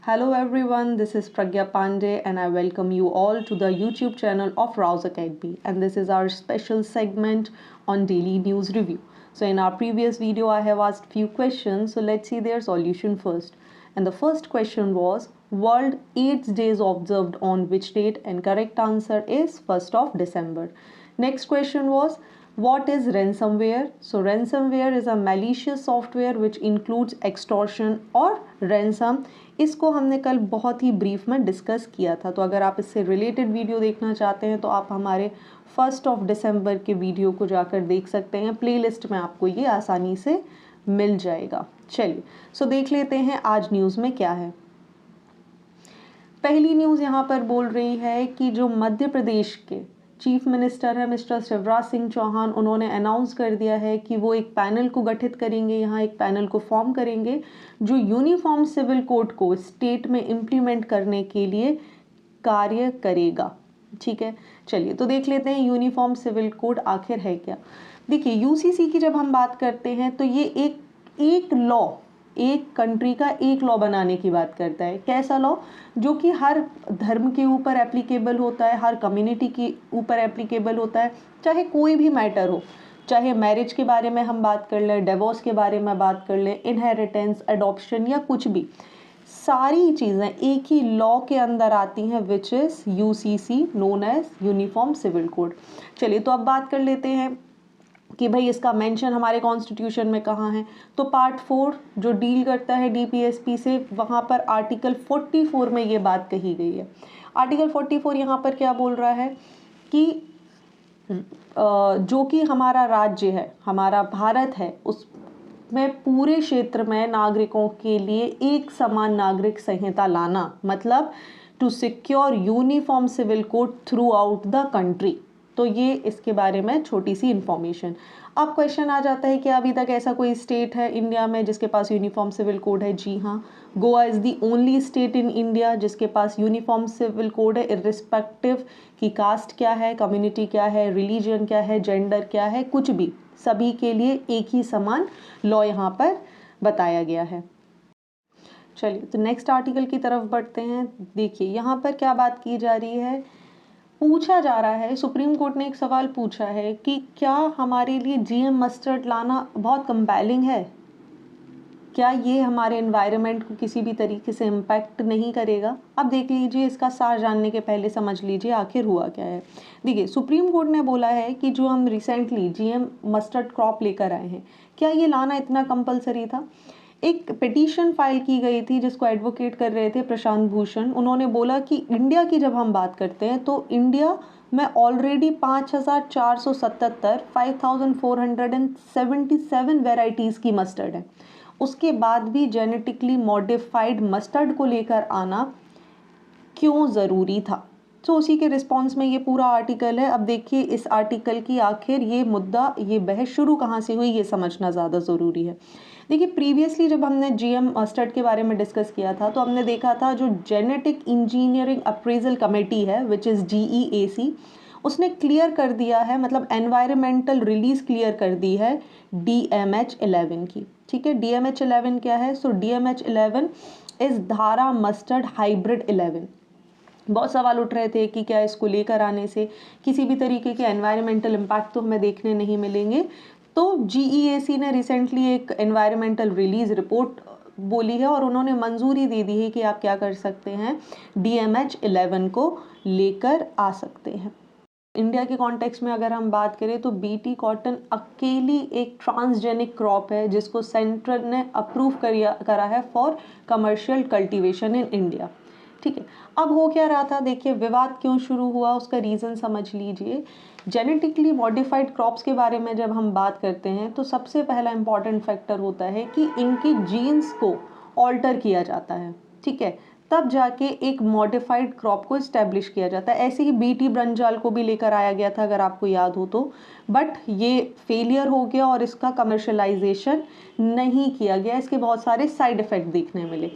Hello everyone, this is Pragya Pandey and I welcome you all to the YouTube channel of Rouse Academy, and this is our special segment on daily news review. So in our previous video I have asked few questions, so let's see their solution first. And the first question was World AIDS Days observed on which date, and correct answer is 1st of December. Next question was what is ransomware? So ransomware is a malicious software which includes extortion or ransom. इसको हमने कल बहुत ही brief में discuss किया था, तो अगर आप इससे रिलेटेड वीडियो देखना चाहते हैं तो आप हमारे 1st of December के वीडियो को जाकर देख सकते हैं। प्लेलिस्ट में आपको ये आसानी से मिल जाएगा। चलिए सो देख लेते हैं आज न्यूज़ में क्या है। पहली न्यूज़ यहाँ पर बोल रही है कि जो मध्य प्रदेश के चीफ मिनिस्टर है मिस्टर शिवराज सिंह चौहान, उन्होंने अनाउंस कर दिया है कि वो एक पैनल को गठित करेंगे, यहाँ एक पैनल को फॉर्म करेंगे जो यूनिफॉर्म सिविल कोड को स्टेट में इम्प्लीमेंट करने के लिए कार्य करेगा। ठीक है, चलिए तो देख लेते हैं यूनिफॉर्म सिविल कोड आखिर है क्या। देखिए यूसीसी की जब हम बात करते हैं तो ये एक लॉ, एक कंट्री का एक लॉ बनाने की बात करता है। कैसा लॉ? जो कि हर धर्म के ऊपर एप्लीकेबल होता है, हर कम्युनिटी के ऊपर एप्लीकेबल होता है, चाहे कोई भी मैटर हो, चाहे मैरिज के बारे में हम बात कर लें, डिवोर्स के बारे में बात कर लें, इनहेरिटेंस, अडॉप्शन या कुछ भी, सारी चीज़ें एक ही लॉ के अंदर आती हैं which is UCC known as uniform civil code. चलिए तो अब बात कर लेते हैं कि भाई इसका मेंशन हमारे कॉन्स्टिट्यूशन में कहाँ है। तो पार्ट 4 जो डील करता है डीपीएसपी से, वहाँ पर आर्टिकल 44 में ये बात कही गई है। आर्टिकल 44 यहाँ पर क्या बोल रहा है कि जो कि हमारा राज्य है, हमारा भारत है, उसमें पूरे क्षेत्र में नागरिकों के लिए एक समान नागरिक संहिता लाना, मतलब to secure uniform civil code throughout the country. तो ये इसके बारे में छोटी सी इन्फॉर्मेशन। अब क्वेश्चन आ जाता है कि अभी तक ऐसा कोई स्टेट है इंडिया में जिसके पास यूनिफॉर्म सिविल कोड है? जी हाँ, Goa is the only state in India जिसके पास यूनिफॉर्म सिविल कोड है, इर्रिस्पेक्टिव कि कास्ट क्या है, कम्युनिटी क्या है, रिलीजन क्या है, जेंडर क्या है, कुछ भी, सभी के लिए एक ही समान लॉ यहाँ पर बताया गया है। चलिए तो नेक्स्ट आर्टिकल की तरफ बढ़ते हैं। देखिए यहाँ पर क्या बात की जा रही है, पूछा जा रहा है, सुप्रीम कोर्ट ने एक सवाल पूछा है कि क्या हमारे लिए जीएम मस्टर्ड लाना बहुत कंपेलिंग है? क्या ये हमारे एनवायरनमेंट को किसी भी तरीके से इम्पैक्ट नहीं करेगा? अब देख लीजिए, इसका सार जानने के पहले समझ लीजिए आखिर हुआ क्या है। देखिए सुप्रीम कोर्ट ने बोला है कि जो हम रिसेंटली जीएम मस्टर्ड क्रॉप लेकर आए हैं, क्या ये लाना इतना कंपलसरी था? एक पिटीशन फाइल की गई थी जिसको एडवोकेट कर रहे थे प्रशांत भूषण। उन्होंने बोला कि इंडिया की जब हम बात करते हैं तो इंडिया में ऑलरेडी 5477 5477 वेराइटीज़ की मस्टर्ड है। उसके बाद भी जेनेटिकली मॉडिफाइड मस्टर्ड को लेकर आना क्यों ज़रूरी था? तो उसी के रिस्पॉन्स में ये पूरा आर्टिकल है। अब देखिए इस आर्टिकल की आखिर ये मुद्दा, ये बहस शुरू कहाँ से हुई, ये समझना ज़्यादा ज़रूरी है। देखिए प्रीवियसली जब हमने जीएम मस्टर्ड के बारे में डिस्कस किया था तो हमने देखा था जो जेनेटिक इंजीनियरिंग अप्रेजल कमेटी है विच इज़ GEAC, उसने क्लियर कर दिया है, मतलब एनवायरमेंटल रिलीज क्लियर कर दी है DMH11 की। ठीक है, DMH11 क्या है? सो DMH11 इज़ धारा मस्टर्ड हाइब्रिड 11। बहुत सवाल उठ रहे थे कि क्या इसको लेकर आने से किसी भी तरीके के एनवायरमेंटल इम्पैक्ट तो हमें देखने नहीं मिलेंगे। तो GEAC ने रिसेंटली एक एनवायरमेंटल रिलीज रिपोर्ट बोली है और उन्होंने मंजूरी दे दी है कि आप क्या कर सकते हैं, DMH11 को लेकर आ सकते हैं। इंडिया के कॉन्टेक्स्ट में अगर हम बात करें तो BT कॉटन अकेली एक ट्रांसजेनिक क्रॉप है जिसको सेंटर ने अप्रूव करा है for commercial cultivation in India. ठीक है, अब हो क्या रहा था, देखिए विवाद क्यों शुरू हुआ उसका रीज़न समझ लीजिए। जेनेटिकली मॉडिफाइड क्रॉप्स के बारे में जब हम बात करते हैं तो सबसे पहला इंपॉर्टेंट फैक्टर होता है कि इनकी जीन्स को ऑल्टर किया जाता है। ठीक है, तब जाके एक मॉडिफाइड क्रॉप को इस्टेब्लिश किया जाता है। ऐसे ही BT ब्रंजाल को भी लेकर आया गया था अगर आपको याद हो तो, बट ये फेलियर हो गया और इसका कमर्शलाइजेशन नहीं किया गया। इसके बहुत सारे साइड इफ़ेक्ट देखने मिले।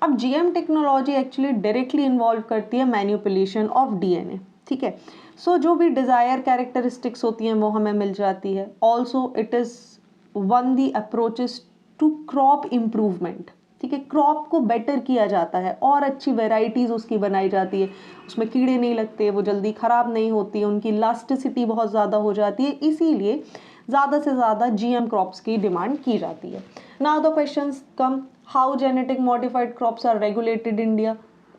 अब GM technology actually directly involve करती है मैन्युपुलेशन ऑफ DNA। ठीक है, सो जो भी डिज़ायर कैरेक्टरिस्टिक्स होती हैं वो हमें मिल जाती है। Also it is one the approaches to crop improvement. ठीक है, क्रॉप को बेटर किया जाता है और अच्छी वेराइटीज़ उसकी बनाई जाती है, उसमें कीड़े नहीं लगते, वो जल्दी ख़राब नहीं होती है, उनकी इलास्टिसिटी बहुत ज़्यादा हो जाती है, इसीलिए ज़्यादा से ज़्यादा GM क्रॉप्स की डिमांड की जाती है। Now the questions come, how genetic modified crops are regulated in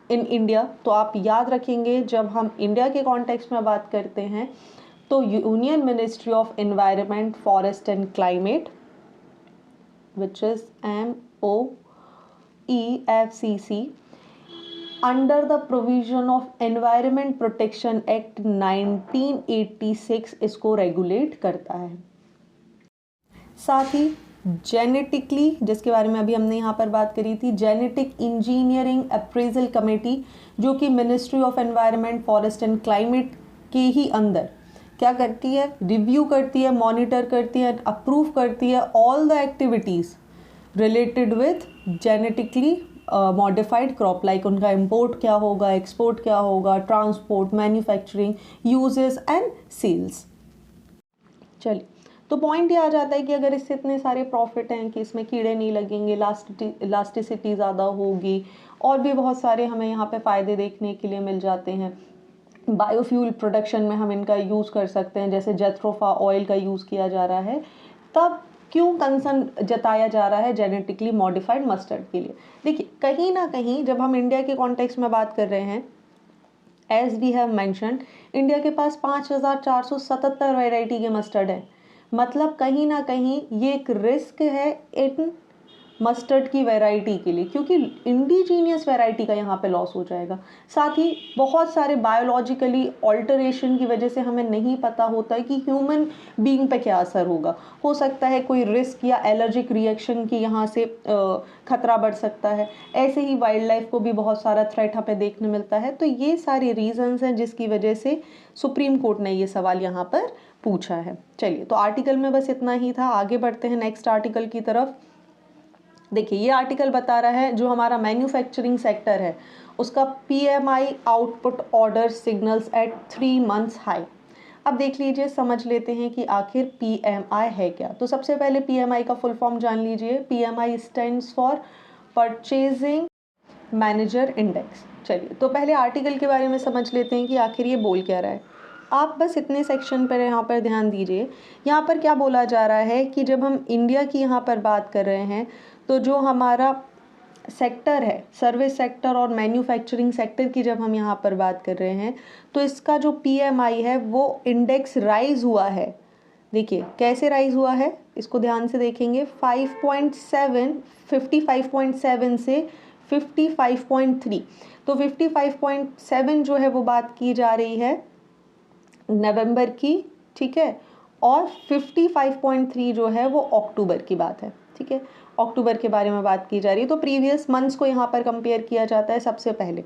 India. तो आप याद रखेंगे जब हम इंडिया के कॉन्टेक्स्ट में बात करते हैं तो union ministry of environment, forest and climate, which is MOEFCC, under the provision of Environment Protection Act 1986 इसको रेगुलेट करता है। साथ ही जेनेटिकली, जिसके बारे में अभी हमने यहाँ पर बात करी थी, जेनेटिक इंजीनियरिंग अप्रेजल कमेटी, जो कि ministry of environment, forest and climate के ही अंदर क्या करती है, रिव्यू करती है, मॉनिटर करती है, अप्रूव करती है all the activities related with genetically modified crop, like उनका इंपोर्ट क्या होगा, एक्सपोर्ट क्या होगा, transport, manufacturing, uses and sales. चलिए, तो पॉइंट ये आ जाता है कि अगर इससे इतने सारे प्रॉफिट हैं कि इसमें कीड़े नहीं लगेंगे, इलास्टिसिटी ज़्यादा होगी, और भी बहुत सारे हमें यहाँ पे फ़ायदे देखने के लिए मिल जाते हैं। बायोफ्यूल प्रोडक्शन में हम इनका यूज़ कर सकते हैं, जैसे जेथ्रोफा ऑयल का यूज़ किया जा रहा है, तब क्यों कंसर्न जताया जा रहा है जेनेटिकली मॉडिफाइड मस्टर्ड के लिए। देखिए, कहीं ना कहीं जब हम इंडिया के कॉन्टेक्स्ट में बात कर रहे हैं, as we have mentioned, India के पास 5477 वैरायटी के मस्टर्ड है, मतलब कहीं ना कहीं ये एक रिस्क है इन मस्टर्ड की वैरायटी के लिए, क्योंकि इंडिजीनियस वैरायटी का यहाँ पे लॉस हो जाएगा। साथ ही बहुत सारे बायोलॉजिकली ऑल्टरेशन की वजह से हमें नहीं पता होता है कि ह्यूमन बीइंग पे क्या असर होगा, हो सकता है कोई रिस्क या एलर्जिक रिएक्शन की यहाँ से खतरा बढ़ सकता है, ऐसे ही वाइल्ड लाइफ को भी बहुत सारा थ्रेट हमें देखने मिलता है। तो ये सारे रीजंस हैं जिसकी वजह से सुप्रीम कोर्ट ने ये सवाल यहाँ पर पूछा है। चलिए, तो आर्टिकल में बस इतना ही था, आगे बढ़ते हैं नेक्स्ट आर्टिकल की तरफ। देखिए, ये आर्टिकल बता रहा है जो हमारा मैन्युफैक्चरिंग सेक्टर है उसका PMI output order signals eight 3 months high. अब देख लीजिए, समझ लेते हैं कि आखिर PMI है क्या। तो सबसे पहले PMI का फुल फॉर्म जान लीजिए। PMI stands for purchasing manager index. चलिए, तो पहले आर्टिकल के बारे में समझ लेते हैं कि आखिर ये बोल क्या रहा है। आप बस इतने सेक्शन पर यहाँ पर ध्यान दीजिए। यहाँ पर क्या बोला जा रहा है कि जब हम इंडिया की यहाँ पर बात कर रहे हैं तो जो हमारा सेक्टर है, सर्विस सेक्टर और मैन्युफैक्चरिंग सेक्टर की जब हम यहाँ पर बात कर रहे हैं, तो इसका जो PMI है वो इंडेक्स राइज हुआ है। देखिए कैसे राइज हुआ है, इसको ध्यान से देखेंगे। 55.7 से 55.3, तो 55.7 जो है वो बात की जा रही है नवंबर की, ठीक है, और 55.3 जो है वो अक्टूबर की बात है, ठीक है, अक्टूबर के बारे में बात की जा रही है। तो प्रीवियस मंथ्स को यहाँ पर कंपेयर किया जाता है सबसे पहले।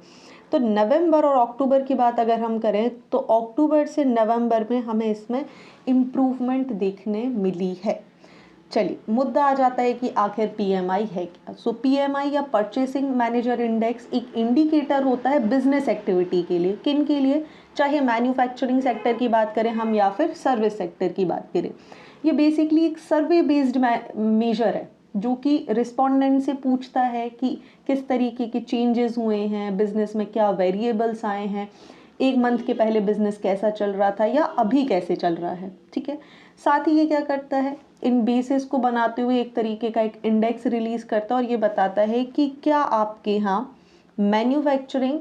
तो नवंबर और अक्टूबर की बात अगर हम करें तो अक्टूबर से नवंबर में हमें इसमें इम्प्रूवमेंट देखने मिली है। चलिए, मुद्दा आ जाता है कि आखिर PMI है क्या। सो PMI या परचेसिंग मैनेजर इंडेक्स एक इंडिकेटर होता है बिजनेस एक्टिविटी के लिए। किन के लिए? चाहे मैन्युफैक्चरिंग सेक्टर की बात करें हम या फिर सर्विस सेक्टर की बात करें। ये बेसिकली एक सर्वे बेस्ड मेजर है जो कि रिस्पोंडेंट से पूछता है कि किस तरीके के चेंजेस हुए हैं बिजनेस में, क्या वेरिएबल्स आए हैं, एक मंथ के पहले बिजनेस कैसा चल रहा था या अभी कैसे चल रहा है, ठीक है। साथ ही ये क्या करता है, इन बेसिस को बनाते हुए एक तरीके का एक इंडेक्स रिलीज करता है और ये बताता है कि क्या आपके यहाँ मैन्युफैक्चरिंग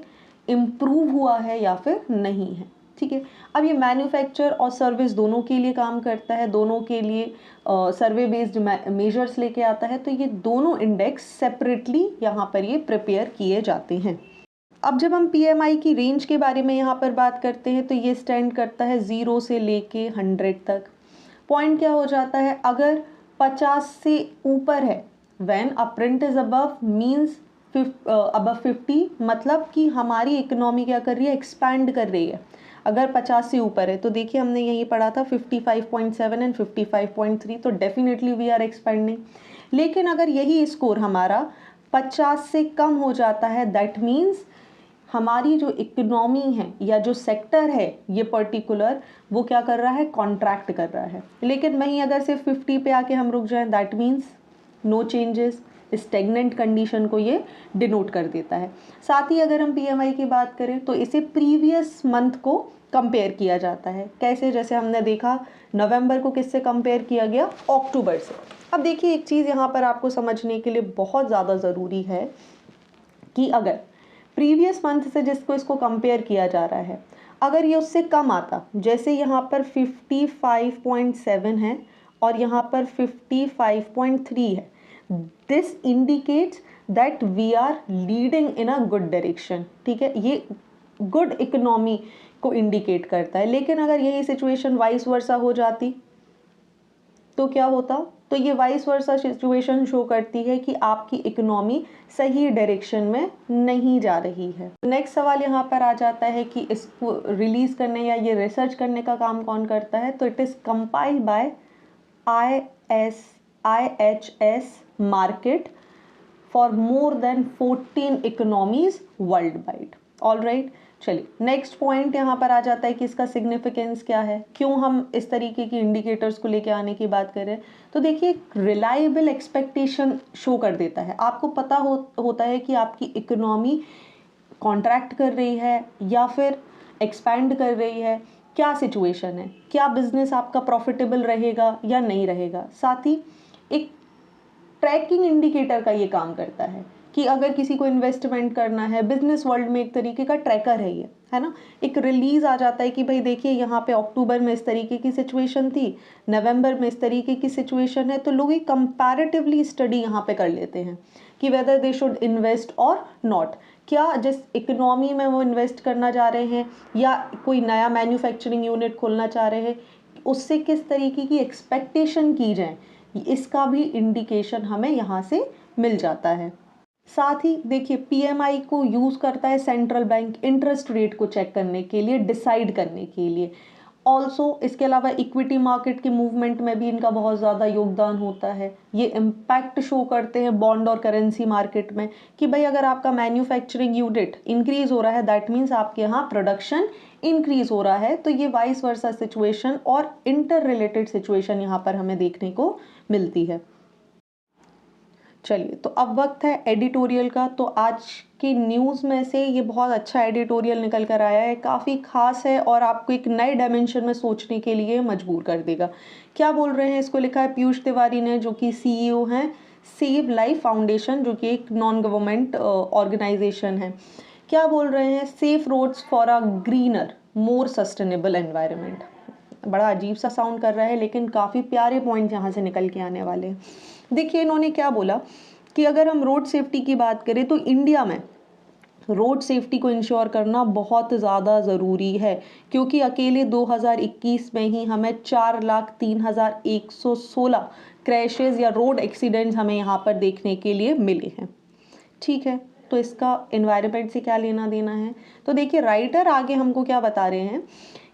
इम्प्रूव हुआ है या फिर नहीं है, ठीक है। अब ये मैन्युफैक्चर और सर्विस दोनों के लिए काम करता है, दोनों के लिए सर्वे बेस्ड मेजर्स लेके आता है। तो ये दोनों इंडेक्स सेपरेटली यहाँ पर ये प्रिपेयर किए जाते हैं। अब जब हम PMI की रेंज के बारे में यहाँ पर बात करते हैं तो ये स्टैंड करता है 0 से लेके 100 तक। पॉइंट क्या हो जाता है, अगर 50 से ऊपर है, when a print is above means above 50, मतलब कि हमारी इकोनॉमी क्या कर रही है, एक्सपैंड कर रही है। अगर 50 से ऊपर है तो देखिए हमने यही पढ़ा था 55.7 एंड 55.3, तो डेफिनेटली वी आर एक्सपेंडिंग। लेकिन अगर यही स्कोर हमारा 50 से कम हो जाता है, दैट मीन्स हमारी जो इकोनॉमी है या जो सेक्टर है ये पर्टिकुलर, वो क्या कर रहा है, कॉन्ट्रैक्ट कर रहा है। लेकिन वहीं अगर सिर्फ 50 पे आके हम रुक जाएं, that means no changes, stagnant condition को ये डिनोट कर देता है। साथ ही अगर हम PMI की बात करें तो इसे प्रीवियस मंथ को कंपेयर किया जाता है। कैसे? जैसे हमने देखा नवंबर को किससे कंपेयर किया गया? अक्टूबर से। अब देखिए एक चीज़ यहाँ पर आपको समझने के लिए बहुत ज़्यादा ज़रूरी है कि अगर प्रीवियस मंथ से जिसको इसको कंपेयर किया जा रहा है, अगर ये उससे कम आता, जैसे यहाँ पर 55.7 है और यहाँ पर 55.3 है, this indicates that we are leading in a good direction. ठीक है, ये गुड इकोनॉमी को इंडिकेट करता है। लेकिन अगर यही सिचुएशन वाइस वर्सा हो जाती तो क्या होता? तो ये वाइस वर्सा सिचुएशन शो करती है कि आपकी इकोनॉमी सही डायरेक्शन में नहीं जा रही है। नेक्स्ट सवाल यहाँ पर आ जाता है कि इसको रिलीज करने या ये रिसर्च करने का काम कौन करता है? तो it is compiled bye IHS market for more than 14 economies world wide. All right, चलिए नेक्स्ट पॉइंट यहाँ पर आ जाता है कि इसका सिग्निफिकेंस क्या है, क्यों हम इस तरीके की इंडिकेटर्स को लेके आने की बात कर रहे हैं। तो देखिए रिलायबल एक्सपेक्टेशन शो कर देता है। आपको पता होता है कि आपकी इकोनॉमी कॉन्ट्रैक्ट कर रही है या फिर एक्सपैंड कर रही है, क्या सिचुएशन है, क्या बिजनेस आपका प्रॉफिटेबल रहेगा या नहीं रहेगा। साथ ही एक ट्रैकिंग इंडिकेटर का ये काम करता है कि अगर किसी को इन्वेस्टमेंट करना है, बिजनेस वर्ल्ड में एक तरीके का ट्रैकर है ये, है ना। एक रिलीज आ जाता है कि भाई देखिए यहाँ पे अक्टूबर में इस तरीके की सिचुएशन थी, नवंबर में इस तरीके की सिचुएशन है, तो लोग एक कंपैरेटिवली स्टडी यहाँ पे कर लेते हैं कि वेदर दे शुड इन्वेस्ट और नॉट। क्या जिस इकोनॉमी में वो इन्वेस्ट करना चाह रहे हैं या कोई नया मैन्युफैक्चरिंग यूनिट खोलना चाह रहे हैं, उससे किस तरीके की एक्सपेक्टेशन की जाए, इसका भी इंडिकेशन हमें यहाँ से मिल जाता है। साथ ही देखिए PMI को यूज़ करता है सेंट्रल बैंक इंटरेस्ट रेट को चेक करने के लिए, डिसाइड करने के लिए। ऑल्सो इसके अलावा इक्विटी मार्केट के मूवमेंट में भी इनका बहुत ज़्यादा योगदान होता है। ये इम्पैक्ट शो करते हैं बॉन्ड और करेंसी मार्केट में कि भाई अगर आपका मैन्युफैक्चरिंग यूनिट इंक्रीज हो रहा है, दैट मीन्स आपके यहाँ प्रोडक्शन इंक्रीज हो रहा है। तो ये वाइस वर्सा सिचुएशन और इंटर रिलेटेड सिचुएशन यहाँ पर हमें देखने को मिलती है। चलिए तो अब वक्त है एडिटोरियल का। तो आज के न्यूज़ में से ये बहुत अच्छा एडिटोरियल निकल कर आया है, काफ़ी खास है और आपको एक नए डायमेंशन में सोचने के लिए मजबूर कर देगा। क्या बोल रहे हैं? इसको लिखा है पीयूष तिवारी ने, जो कि CEO हैं सेव लाइफ फाउंडेशन, जो कि एक नॉन गवर्नमेंट ऑर्गेनाइजेशन है। क्या बोल रहे हैं? Safe roads for a greener more sustainable environment. बड़ा अजीब सा साउंड कर रहा है, लेकिन काफ़ी प्यारे पॉइंट यहाँ से निकल के आने वाले हैं। देखिए इन्होंने क्या बोला कि अगर हम रोड सेफ्टी की बात करें तो इंडिया में रोड सेफ्टी को इंश्योर करना बहुत ज़्यादा ज़रूरी है, क्योंकि अकेले 2021 में ही हमें 4,03,116 क्रैशेज़ या रोड एक्सीडेंट्स हमें यहाँ पर देखने के लिए मिले हैं। ठीक है, तो इसका एनवायरनमेंट से क्या लेना देना है? तो देखिए राइटर आगे हमको क्या बता रहे हैं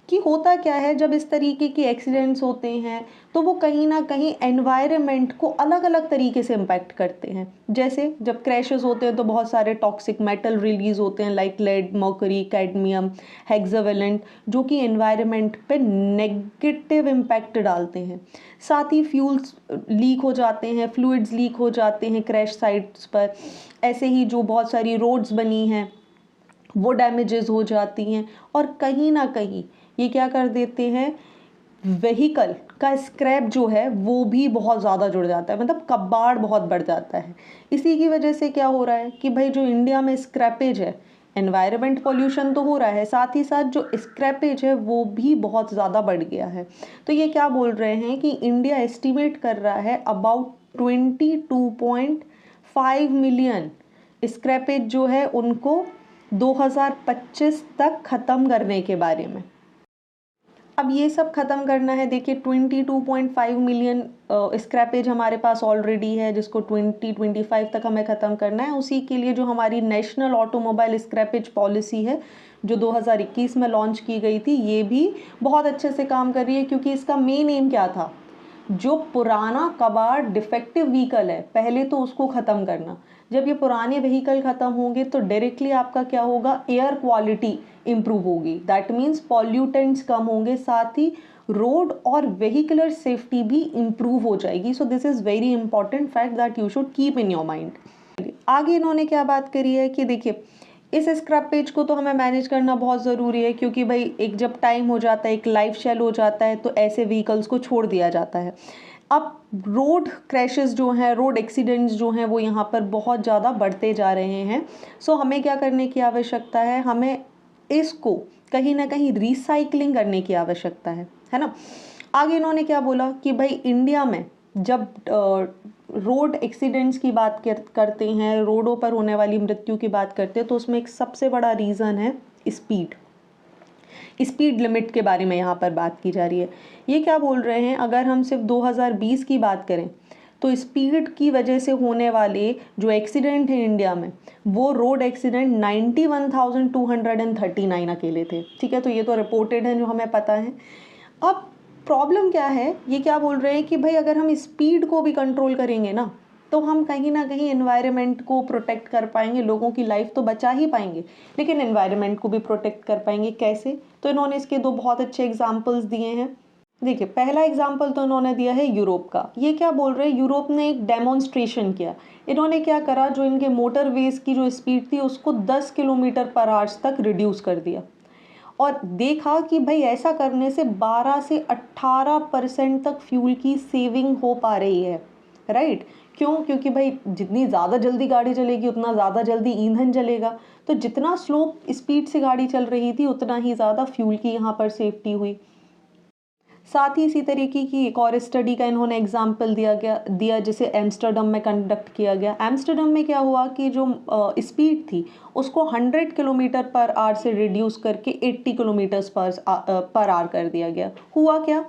कि होता क्या है जब इस तरीके के एक्सीडेंट्स होते हैं तो वो कहीं ना कहीं एनवायरनमेंट को अलग अलग तरीके से इम्पैक्ट करते हैं। जैसे जब क्रैशेस होते हैं तो बहुत सारे टॉक्सिक मेटल रिलीज होते हैं, like lead, mercury, cadmium, hexavalent, जो कि एनवायरनमेंट पे नेगेटिव इम्पैक्ट डालते हैं। साथ ही फ्यूल्स लीक हो जाते हैं, फ्लूइड्स लीक हो जाते हैं क्रैश साइट्स पर। ऐसे ही जो बहुत सारी रोड्स बनी हैं वो डैमेजेस हो जाती हैं, और कहीं ना कहीं ये क्या कर देते हैं, व्हीकल का स्क्रैप जो है वो भी बहुत ज़्यादा जुड़ जाता है, मतलब कबाड़ बहुत बढ़ जाता है। इसी की वजह से क्या हो रहा है कि भाई जो इंडिया में स्क्रैपेज है, एनवायरनमेंट पॉल्यूशन तो हो रहा है, साथ ही साथ जो स्क्रैपेज है वो भी बहुत ज़्यादा बढ़ गया है। तो ये क्या बोल रहे हैं कि इंडिया एस्टिमेट कर रहा है अबाउट 22.5 मिलियन स्क्रैपेज जो है उनको 2025 तक ख़त्म करने के बारे में। अब ये सब ख़त्म करना है, देखिए 22.5 मिलियन स्क्रैपेज हमारे पास ऑलरेडी है, जिसको 2025 तक हमें ख़त्म करना है। उसी के लिए जो हमारी नेशनल ऑटोमोबाइल स्क्रैपेज पॉलिसी है जो 2021 में लॉन्च की गई थी, ये भी बहुत अच्छे से काम कर रही है, क्योंकि इसका मेन एम क्या था, जो पुराना कबाड़ डिफेक्टिव व्हीकल है पहले तो उसको ख़त्म करना। जब ये पुराने व्हीकल ख़त्म होंगे तो डायरेक्टली आपका क्या होगा, एयर क्वालिटी इम्प्रूव होगी, दैट मीन्स पॉल्यूटेंट्स कम होंगे, साथ ही रोड और व्हीकुलर सेफ्टी भी इम्प्रूव हो जाएगी। So this is very important fact that you should keep in your mind. आगे इन्होंने क्या बात करी है कि देखिए इस स्क्रैप पेज को तो हमें मैनेज करना बहुत ज़रूरी है, क्योंकि भाई एक जब टाइम हो जाता है, एक लाइफ शेल हो जाता है, तो ऐसे व्हीकल्स को छोड़ दिया जाता है। अब रोड क्रैशेस जो हैं, रोड एक्सीडेंट्स जो हैं, वो यहाँ पर बहुत ज़्यादा बढ़ते जा रहे हैं। सो हमें क्या करने की आवश्यकता है, हमें इसको कहीं ना कहीं रिसाइकलिंग करने की आवश्यकता है ना। आगे इन्होंने क्या बोला कि भाई इंडिया में जब रोड एक्सीडेंट्स की बात करते हैं, रोडों पर होने वाली मृत्यु की बात करते हैं, तो उसमें एक सबसे बड़ा रीज़न है स्पीड लिमिट के बारे में यहाँ पर बात की जा रही है। ये क्या बोल रहे हैं, अगर हम सिर्फ 2020 की बात करें तो स्पीड की वजह से होने वाले जो एक्सीडेंट हैं इंडिया में, वो रोड एक्सीडेंट 91,239 अकेले थे। ठीक है, तो ये तो रिपोर्टेड है, जो हमें पता है। अब प्रॉब्लम क्या है, ये क्या बोल रहे हैं कि भाई अगर हम स्पीड को भी कंट्रोल करेंगे ना, तो हम कहीं ना कहीं एनवायरनमेंट को प्रोटेक्ट कर पाएंगे, लोगों की लाइफ तो बचा ही पाएंगे, लेकिन एनवायरनमेंट को भी प्रोटेक्ट कर पाएंगे। कैसे? तो इन्होंने इसके दो बहुत अच्छे एग्जाम्पल्स दिए हैं। देखिए, पहला एग्जाम्पल तो इन्होंने दिया है यूरोप का। ये क्या बोल रहे हैं, यूरोप ने एक डेमोन्स्ट्रेशन किया। इन्होंने क्या करा, जो इनके मोटरवेज की जो स्पीड थी उसको 10 किलोमीटर पर आवर्स तक रिड्यूस कर दिया, और देखा कि भाई ऐसा करने से 12 से 18% तक फ्यूल की सेविंग हो पा रही है। राइट? क्यों? क्योंकि भाई जितनी ज़्यादा जल्दी गाड़ी चलेगी उतना ज़्यादा जल्दी ईंधन जलेगा, तो जितना स्लो स्पीड से गाड़ी चल रही थी उतना ही ज़्यादा फ्यूल की यहाँ पर सेफ्टी हुई। साथ ही इसी तरीके की एक और स्टडी का इन्होंने एग्जाम्पल दिया जिसे एम्स्टर्डम में कंडक्ट किया गया। एम्स्टर्डम में क्या हुआ कि जो स्पीड थी उसको 100 किलोमीटर पर आवर से रिड्यूस करके 80 किलोमीटर्स पर आवर कर दिया गया। हुआ क्या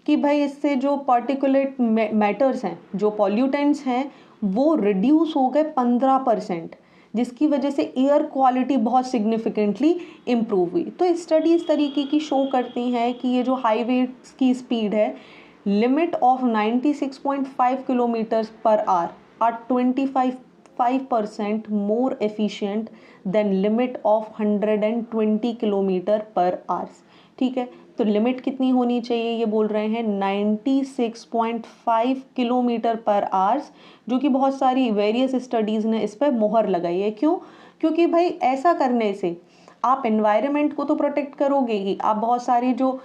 कि भाई इससे जो पार्टिकुलेट मैटर्स हैं, जो पॉल्यूटेंट्स हैं, वो रिड्यूस हो गए 15%, जिसकी वजह से एयर क्वालिटी बहुत सिग्निफिकेंटली इम्प्रूव हुई। तो स्टडी इस तरीके की शो करती हैं कि ये जो हाईवे की स्पीड है, limit of 96.5 kilometres per hour are 25% more efficient than limit of 120 kilometre per hours. ठीक है, तो लिमिट कितनी होनी चाहिए, ये बोल रहे हैं 96.5 किलोमीटर पर आवर्स, जो कि बहुत सारी वेरियस स्टडीज़ ने इस पर मोहर लगाई है। क्यों? क्योंकि भाई ऐसा करने से आप एनवायरनमेंट को तो प्रोटेक्ट करोगे ही, आप बहुत सारी जो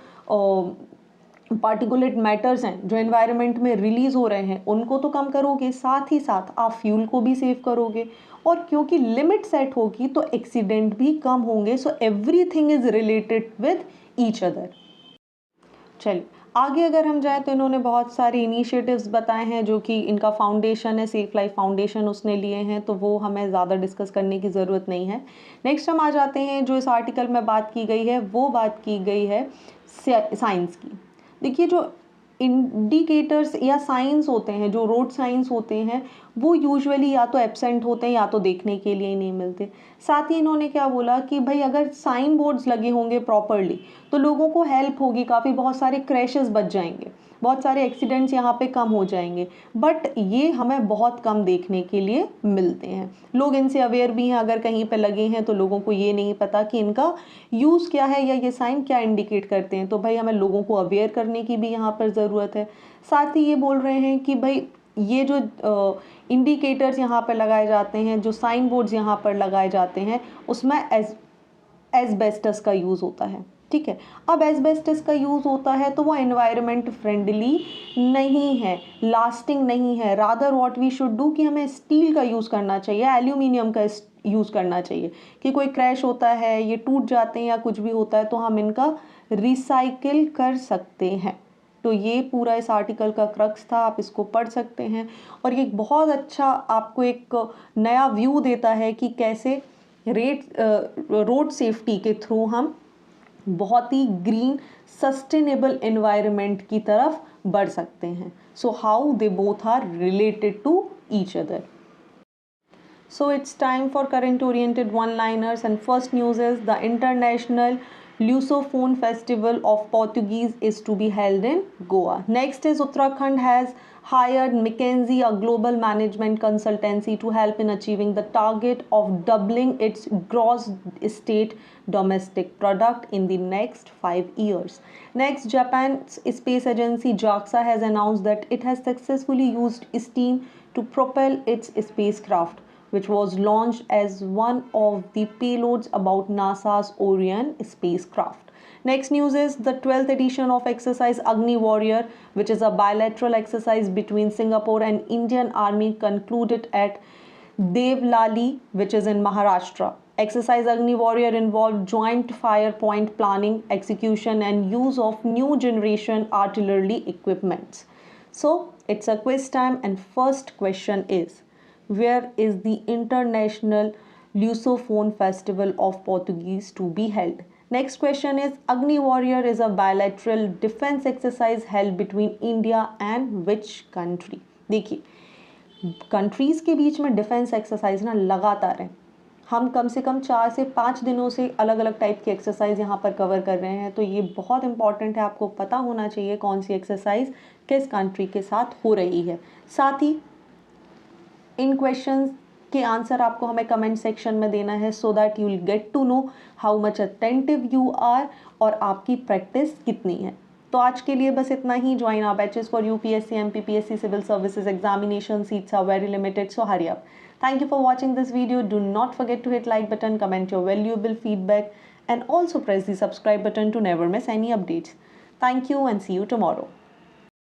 पार्टिकुलेट मैटर्स हैं जो एनवायरनमेंट में रिलीज हो रहे हैं उनको तो कम करोगे, साथ ही साथ आप फ्यूल को भी सेव करोगे, और क्योंकि लिमिट सेट होगी तो एक्सीडेंट भी कम होंगे। So everything is related with each other. चलिए आगे अगर हम जाएं तो इन्होंने बहुत सारे इनिशिएटिव्स बताए हैं, जो कि इनका फाउंडेशन है, सेफ लाइफ फाउंडेशन, उसने लिए हैं, तो वो हमें ज़्यादा डिस्कस करने की ज़रूरत नहीं है। नेक्स्ट हम आ जाते हैं, जो इस आर्टिकल में बात की गई है वो बात की गई है साइंस की। देखिए, जो इंडिकेटर्स या साइंस होते हैं, जो रोड साइंस होते हैं, वो यूजुअली या तो एब्सेंट होते हैं या तो देखने के लिए ही नहीं मिलते। साथ ही इन्होंने क्या बोला कि भाई अगर साइन बोर्ड्स लगे होंगे प्रॉपरली तो लोगों को हेल्प होगी, काफ़ी बहुत सारे क्रैशेस बच जाएंगे, बहुत सारे एक्सीडेंट्स यहाँ पे कम हो जाएंगे। बट ये हमें बहुत कम देखने के लिए मिलते हैं। लोग इनसे अवेयर भी हैं, अगर कहीं पे लगे हैं तो लोगों को ये नहीं पता कि इनका यूज़ क्या है या ये साइन क्या इंडिकेट करते हैं। तो भाई हमें लोगों को अवेयर करने की भी यहाँ पर ज़रूरत है। साथ ही ये बोल रहे हैं कि भाई ये जो इंडिकेटर्स यहाँ पर लगाए जाते हैं, जो साइन बोर्ड्स यहाँ पर लगाए जाते हैं, उसमें एस्बेस्टस का यूज़ होता है। ठीक है, अब एस्बेस्टस का यूज़ होता है तो वो एनवायरनमेंट फ्रेंडली नहीं है, लास्टिंग नहीं है। Rather what we should do कि हमें स्टील का यूज़ करना चाहिए, एल्यूमिनियम का यूज़ करना चाहिए, कि कोई क्रैश होता है, ये टूट जाते हैं या कुछ भी होता है तो हम इनका रिसाइकिल कर सकते हैं। तो ये पूरा इस आर्टिकल का क्रक्स था, आप इसको पढ़ सकते हैं, और ये बहुत अच्छा आपको एक नया व्यू देता है कि कैसे रोड सेफ्टी के थ्रू हम बहुत ही ग्रीन सस्टेनेबल एनवायरनमेंट की तरफ बढ़ सकते हैं। So how they both are related to each other. So it's time for current oriented one liners, and first news is the International Lusophone Festival of Portuguese is to be held in Goa. Next is Uttarakhand has hired McKinsey, a global management consultancy, to help in achieving the target of doubling its gross state domestic product in the next 5 years. Next, Japan's space agency JAXA has announced that it has successfully used steam to propel its spacecraft, which was launched as one of the payloads about NASA's Orion spacecraft. Next news is the 12th edition of exercise Agni Warrior, which is a bilateral exercise between Singapore and Indian Army, concluded at Devlali, which is in Maharashtra. Exercise Agni Warrior involved joint fire point planning, execution, and use of new generation artillery equipments. So it's a quiz time, and first question is, where is the International Lusophone Festival of Portuguese to be held? Next question is, Agni Warrior is a bilateral defense exercise held between India and which country? देखिए, countries के बीच में defence exercise ना लगातार है. हम कम से कम 4 से 5 दिनों से अलग अलग टाइप की एक्सरसाइज यहाँ पर कवर कर रहे हैं, तो ये बहुत इंपॉर्टेंट है, आपको पता होना चाहिए कौन सी एक्सरसाइज किस कंट्री के साथ हो रही है. साथ ही इन क्वेश्चंस के आंसर आपको हमें कमेंट सेक्शन में देना है, so that you will get to know how much attentive you are और आपकी प्रैक्टिस कितनी है. तो आज के लिए बस इतना ही. Join our batches for UPSC, MPPSC, civil services examination. Seats are very limited, so hurry up. Thank you for watching this video. Do not forget to hit like button, comment your valuable feedback, and also press the subscribe button to never miss any updates. Thank you and see you tomorrow.